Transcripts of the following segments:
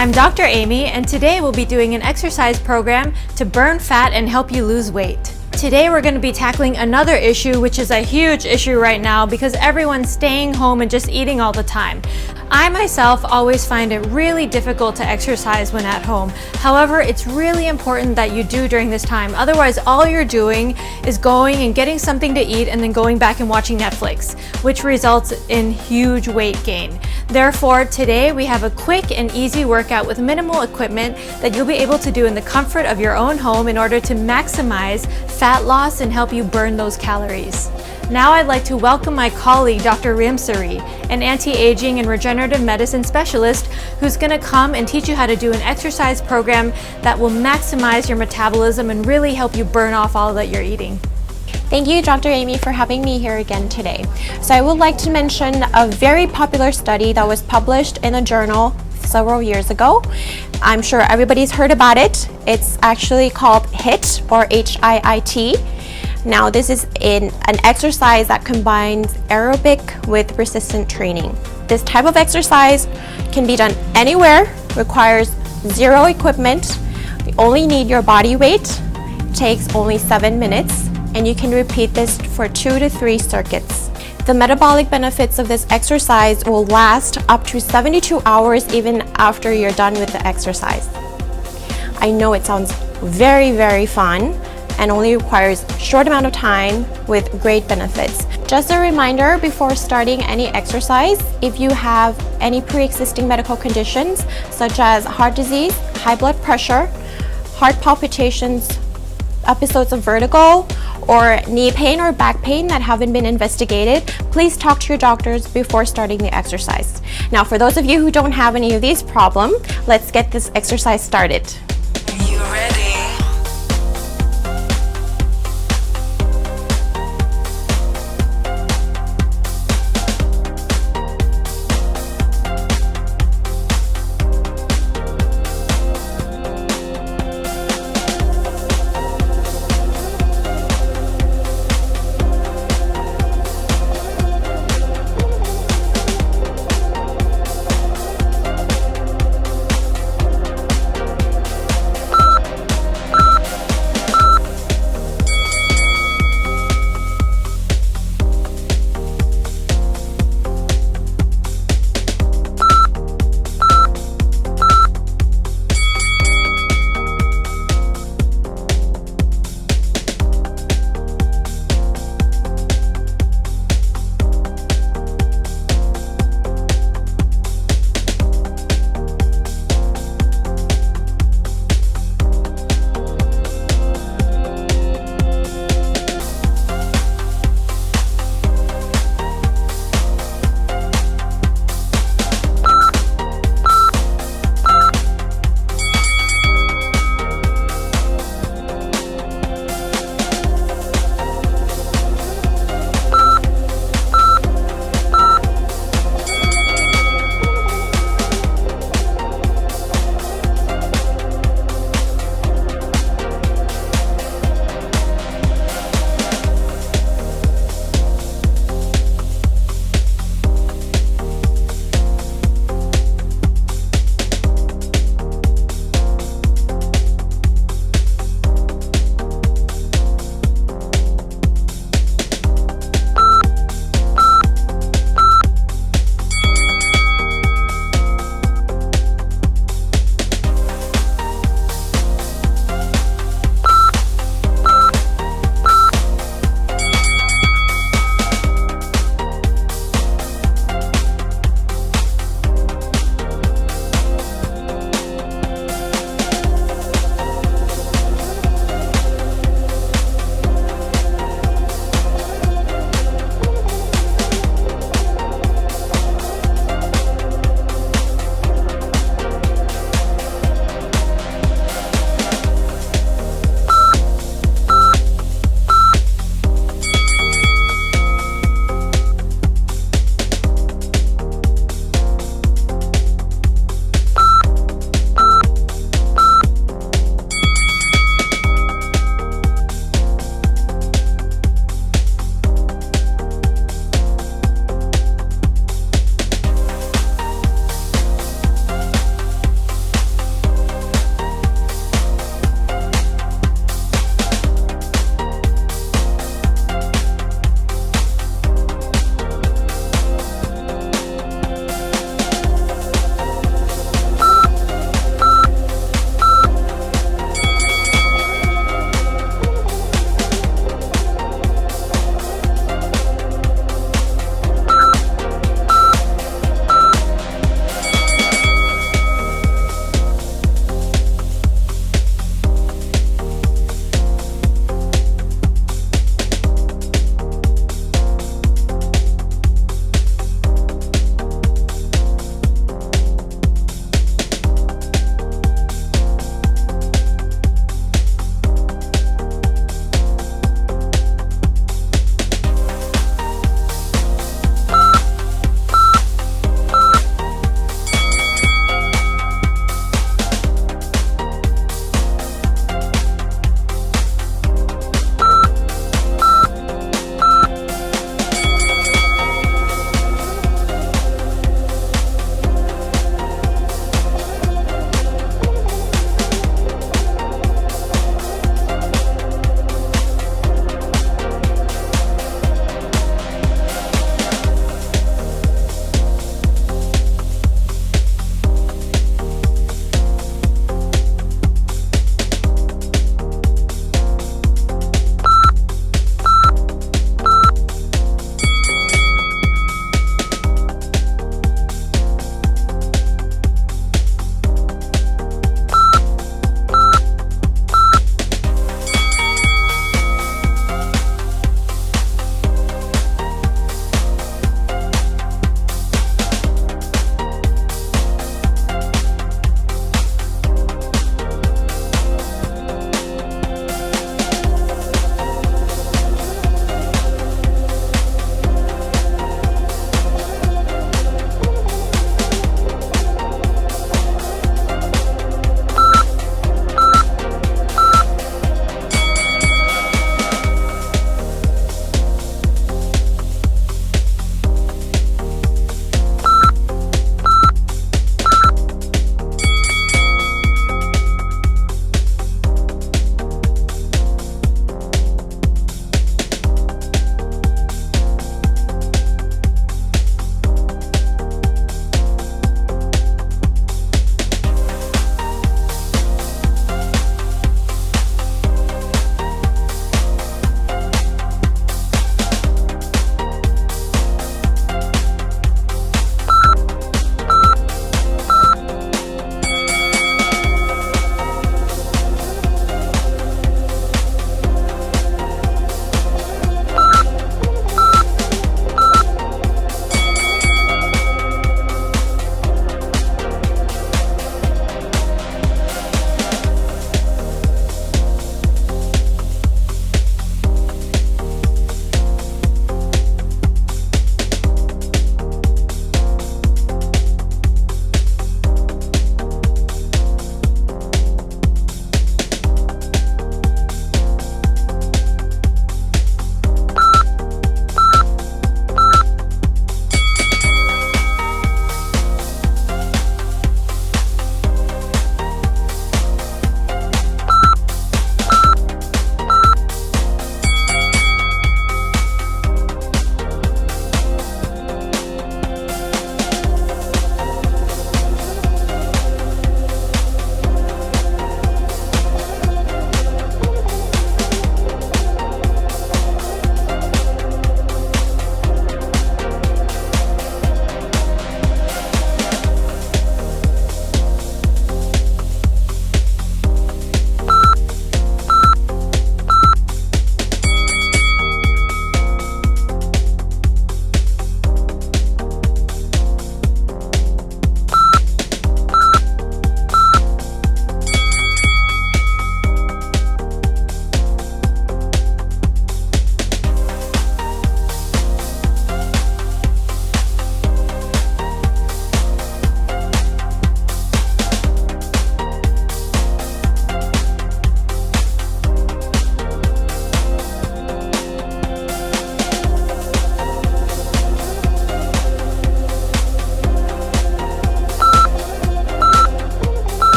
I'm Dr. Amy, and today we'll be doing an exercise program to burn fat and help you lose weight. Today we're going to be tackling another issue, which is a huge issue right now because everyone's staying home and just eating all the time. I myself always find it really difficult to exercise when at home. However, it's really important that you do during this time. Otherwise, all you're doing is going and getting something to eat and then going back and watching Netflix, which results in huge weight gain. Therefore, today we have a quick and easy workout with minimal equipment that you'll be able to do in the comfort of your own home in order to maximize fat loss and help you burn those calories. Now I'd like to welcome my colleague, Dr. Rimsari, an anti-aging and regenerative medicine specialist who's going to come and teach you how to do an exercise program that will maximize your metabolism and really help you burn off all that you're eating. Thank you, Dr. Amy, for having me here again today. So I would like to mention a very popular study that was published in a journal several years ago. I'm sure everybody's heard about it. It's actually called HIIT, or H-I-I-T. Now, this is an exercise that combines aerobic with resistant training. This type of exercise can be done anywhere, requires zero equipment. You only need your body weight, takes only 7 minutes, and you can repeat this for 2 to 3 circuits. The metabolic benefits of this exercise will last up to 72 hours even after you're done with the exercise. I know it sounds very, very fun and only requires a short amount of time with great benefits. Just a reminder before starting any exercise, if you have any pre-existing medical conditions such as heart disease, high blood pressure, heart palpitations, episodes of vertigo, or knee pain or back pain that haven't been investigated, please talk to your doctors before starting the exercise. Now, for those of you who don't have any of these problems, let's get this exercise started. Are you ready?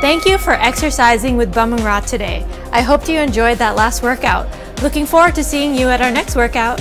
Thank you for exercising with Bumrungrad today. I hope you enjoyed that last workout. Looking forward to seeing you at our next workout.